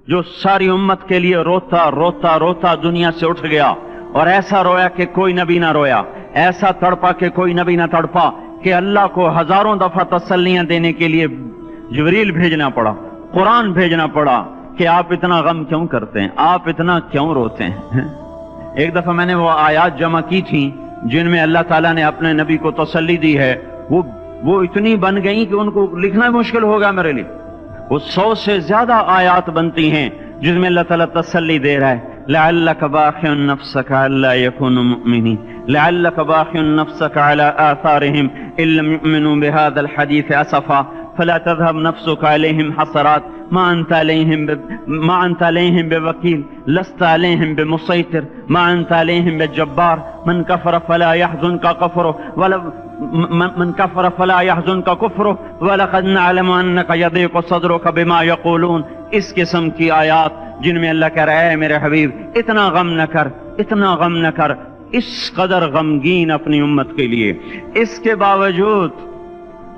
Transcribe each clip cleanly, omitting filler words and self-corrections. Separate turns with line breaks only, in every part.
जो सारी उम्मत के लिए रोता रोता रोता दुनिया से उठ गया और ऐसा रोया कि कोई नबी ना रोया, ऐसा तड़पा कि कोई नबी ना तड़पा, कि अल्लाह को हजारों दफा तसल्लियां देने के लिए जिब्रील भेजना पड़ा, कुरान भेजना पड़ा कि आप इतना गम क्यों करते हैं, आप इतना क्यों रोते हैं। एक दफा मैंने वो आयात जमा की थी जिनमें अल्लाह ताला ने अपने नबी को तसल्ली दी है, वो इतनी बन गई कि उनको लिखना मुश्किल होगा मेरे लिए। वो 100 से ज्यादा आयात बनती हैं जिसमें अल्लाह ताला तसल्ली दे रहा है, लअल्लक बाखिउन नफ्सक अल्ला यकूनु मुमिनीन, लअल्लक बाखिउन नफ्सक अला आथारिहिम इल्लम युमिनु बिहादल हदीस असफा फला तज़हब नफ्सुक अलैहिम हसरात मा अंत अलैहिम बिवकील लस्त अलैहिम बिमुसैतिर मा अंत अलैहिम बिजब्बार मन कफर फला यहज़ुनका कफरु वला मन कफर फला यहज़ुनका कुफ्रु वलक़द नअलमु अन्नका यदीक़ु सदरुका बिमा यक़ूलून। इस किस्म की आयात जिनमें अल्लाह कह रहा है मेरे हबीब इतना गम न कर, इतना गम न कर, इस कदर गमगीन अपनी उम्मत के लिए। इसके बावजूद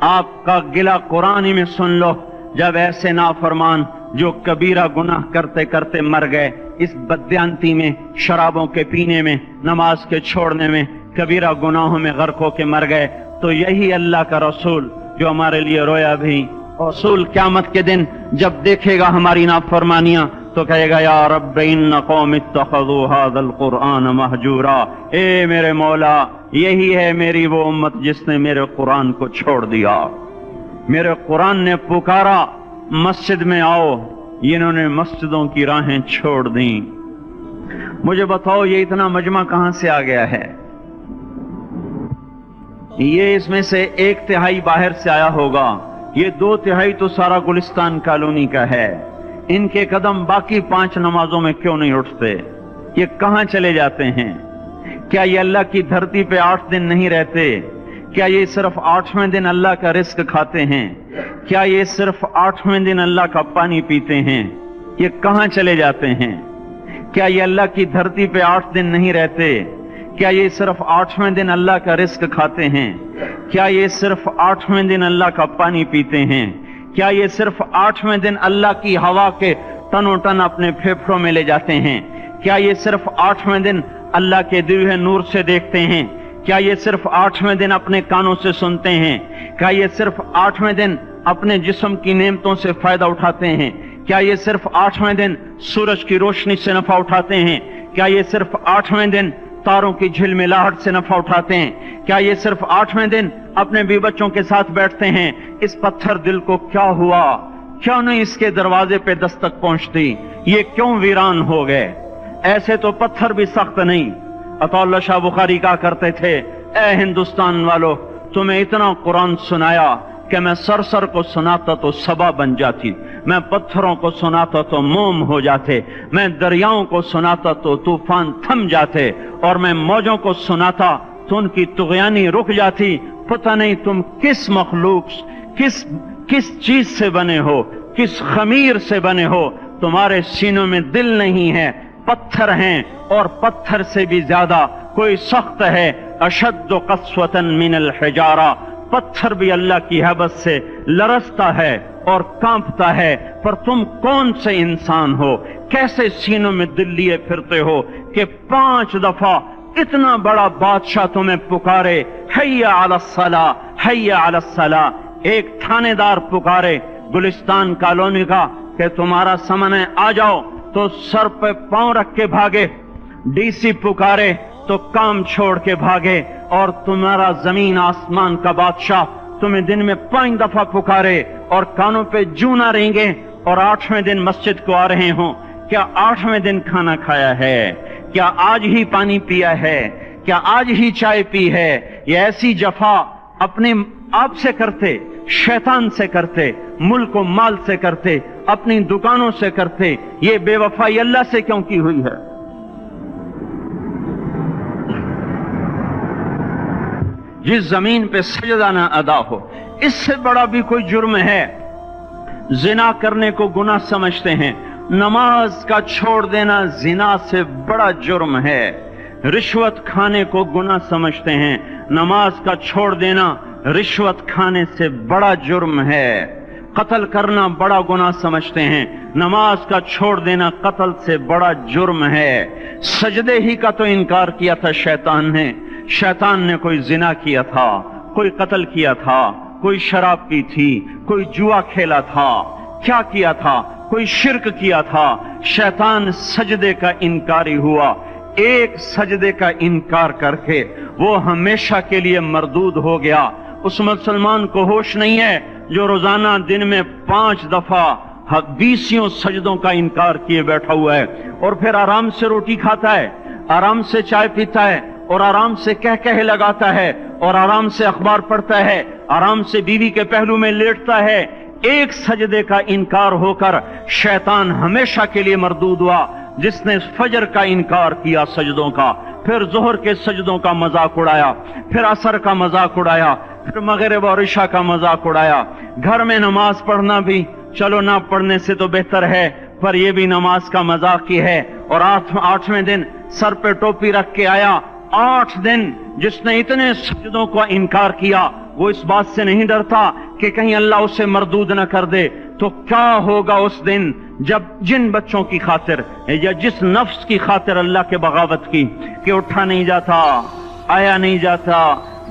आपका गिला कुरान में सुन लो, जब ऐसे नाफरमान जो कबीरा गुनाह करते करते मर गए, इस बदयांती में, शराबों के पीने में, नमाज के छोड़ने में, कबीरा गुनाहों में गर्क होके मर गए, तो यही अल्लाह का रसूल जो हमारे लिए रोया भी, रसूल क़यामत के दिन जब देखेगा हमारी नाफरमानियां तो कहेगा या रब्ब इन्न कौम इत्तखज़ू हाज़ल कुरआन महजूरा। ए मेरे मौला, यही है मेरी वो उम्मत जिसने मेरे कुरान को छोड़ दिया। मेरे कुरान ने पुकारा मस्जिद में आओ, इन्होंने मस्जिदों की राहें छोड़ दी। मुझे बताओ ये इतना मजमा कहां से आ गया है? ये इसमें से 1/3 बाहर से आया होगा, ये 2/3 तो सारा गुलिस्तान कॉलोनी का है। इनके कदम बाकी 5 नमाजों में क्यों नहीं उठते? ये कहां चले जाते हैं? क्या ये अल्लाह की धरती पे 8 दिन नहीं रहते? क्या ये सिर्फ 8वें दिन अल्लाह का रिस्क खाते हैं? क्या ये सिर्फ 8वें दिन अल्लाह का पानी पीते हैं? ये कहां चले जाते हैं? क्या ये अल्लाह की धरती पे 8 दिन नहीं रहते? क्या ये सिर्फ 8वें दिन अल्लाह का रिस्क खाते हैं? क्या ये सिर्फ 8वें दिन अल्लाह का पानी पीते हैं? क्या ये सिर्फ 8वें दिन अल्लाह की हवा के तनों टन अपने फेफड़ों में ले जाते हैं? क्या ये सिर्फ 8वें दिन अल्लाह के दिए हुए नूर से देखते हैं? क्या ये सिर्फ 8वें दिन अपने कानों से सुनते हैं? क्या ये सिर्फ 8वें दिन अपने जिस्म की नेमतों से फायदा उठाते हैं? क्या ये सिर्फ 8वें दिन सूरज की रोशनी से नफा उठाते हैं? क्या ये सिर्फ 8वें दिन तारों की झिलमिलाहट से नफा उठाते हैं? क्या ये सिर्फ 8वें दिन अपने भी बच्चों के साथ बैठते हैं? इस पत्थर दिल को क्या हुआ? क्यों नहीं इसके दरवाजे पे दस्तक पहुंचती? ये क्यों वीरान हो गए? ऐसे तो पत्थर भी सख्त नहीं। अताउल्लाह शाह बुखारी कहा करते थे, ए हिंदुस्तान वालों, तुम्हें इतना कुरान सुनाया कि मैं सर को सुनाता तो सबा बन जाती, मैं पत्थरों को सुनाता तो मोम हो जाते, मैं दरियाओं को सुनाता तो तूफान थम जाते, और मैं मौजों को सुनाता तो उनकी तुगयानी रुक जाती। पता नहीं तुम किस मखलूक, किस चीज से बने हो, किस खमीर से बने हो। तुम्हारे सीनों में दिल नहीं है, पत्थर हैं, और पत्थर से भी ज्यादा कोई सख्त है। अशद्दु क़स्वतन मिनल हिजारा, पत्थर भी अल्लाह की हैबत से लरसता है और कांपता है। पर तुम कौन से इंसान हो, कैसे सीनों में दिल लिए फिरते हो कि 5 दफा इतना बड़ा बादशाह तुम्हें पुकारे, हैया अलस्सला, हैया अलस्सला। एक थानेदार पुकारे गुलिस्तान कॉलोनी का कि तुम्हारा समय आ जाओ, तो सर पे पांव रख के भागे। डीसी पुकारे तो काम छोड़ के भागे, और तुम्हारा जमीन आसमान का बादशाह तुम्हें दिन में 5 दफा पुकारे और कानों पे जू ना रेंगे, और 8वें दिन मस्जिद को आ रहे हो। क्या 8वें दिन खाना खाया है? क्या आज ही पानी पिया है? क्या आज ही चाय पी है? ये ऐसी जफा अपने आप से करते, शैतान से करते, मुल्क व माल से करते, अपनी दुकानों से करते, ये बेवफाई अल्लाह से क्यों की हुई है? जिस जमीन पे सजदा ना अदा हो, इससे बड़ा भी कोई जुर्म है? जिना करने को गुनाह समझते हैं, नमाज का छोड़ देना जिना से बड़ा जुर्म है। रिश्वत खाने को गुनाह समझते हैं, नमाज का छोड़ देना रिश्वत खाने से बड़ा जुर्म है। قتل کرنا بڑا گناہ سمجھتے ہیں، نماز کا چھوڑ دینا قتل سے بڑا جرم ہے۔ سجدے ہی کا تو انکار کیا تھا شیطان نے، شیطان نے کوئی زنا کیا تھا، کوئی قتل کیا تھا، کوئی شراب پی تھی، کوئی جوا کھیلا تھا، کیا کیا تھا؟ کوئی شرک کیا تھا۔ شیطان سجدے کا انکاری ہوا، ایک سجدے کا انکار کر کے وہ ہمیشہ کے لیے مردود ہو گیا۔ اس مسلمان کو ہوش نہیں ہے جو روزانہ دن میں 5 دفعہ 20 سجدوں کا انکار کیے بیٹھا ہوا ہے، اور پھر آرام سے روٹی کھاتا ہے، آرام سے چائے پیتا ہے، اور آرام سے کہہ لگاتا ہے، اور آرام سے اخبار پڑھتا ہے، آرام سے بیوی کے پہلو میں لیٹتا ہے۔ ایک سجدے کا انکار ہو کر شیطان ہمیشہ کے لیے مردود ہوا۔ جس نے فجر کا انکار کیا سجدوں کا، پھر ظہر کے سجدوں کا مذاق اڑایا، پھر عصر کا مذاق اڑایا، پھر مغرب اور عشاء کا مذاق اڑایا۔ گھر میں نماز پڑھنا بھی چلو نہ پڑھنے سے تو بہتر ہے، پر یہ بھی نماز کا مذاق ہی ہے۔ اور 8ویں دن سر پہ ٹوپی رکھ کے آیا۔ 8 دن جس نے اتنے سجدوں کا انکار کیا، وہ اس بات سے نہیں ڈرتا کہ کہیں اللہ اسے مردود نہ کر دے، تو کیا ہوگا اس دن جب جن بچوں کی خاطر یا جس نفس کی خاطر اللہ کے بغاوت کی کہ اٹھا نہیں جاتا، آیا نہیں جاتا،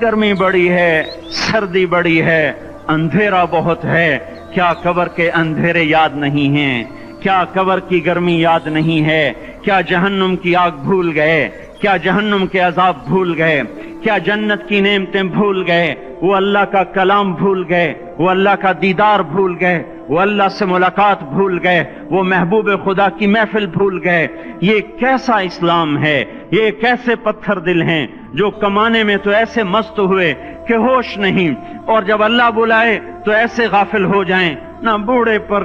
گرمی بڑی ہے، سردی بڑی ہے، اندھیرا بہت ہے۔ کیا قبر کے اندھیرے یاد نہیں ہیں؟ کیا قبر کی گرمی یاد نہیں ہے؟ کیا جہنم کی آگ بھول گئے؟ کیا جہنم کے عذاب بھول گئے؟ کیا جنت کی نعمتیں بھول گئے؟ وہ اللہ کا کلام بھول گئے، وہ اللہ کا دیدار بھول گئے، وہ اللہ سے ملاقات بھول گئے، وہ محبوب خدا کی محفل بھول گئے۔ یہ کیسا اسلام ہے؟ یہ کیسے پتھر دل ہیں جو کمانے میں تو ایسے مست ہوئے کہ ہوش نہیں، اور جب اللہ بلائے تو ایسے غافل ہو جائیں، نہ بوڑھے پر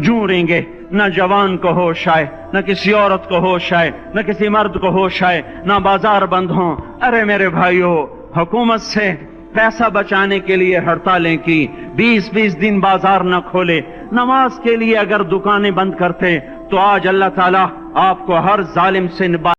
جوریں گے، نہ جوان کو ہوش آئے، نہ کسی عورت کو ہوش آئے، نہ کسی مرد کو ہوش آئے، نہ بازار بند ہوں۔ ارے میرے بھائیو، حکومت سے پیسہ بچانے کے لیے ہڑتالیں کی، 20 دن بازار نہ کھولے، نماز کے لیے اگر دکانیں بند کرتے تو آج اللہ تعالیٰ آپ کو ہر ظالم سے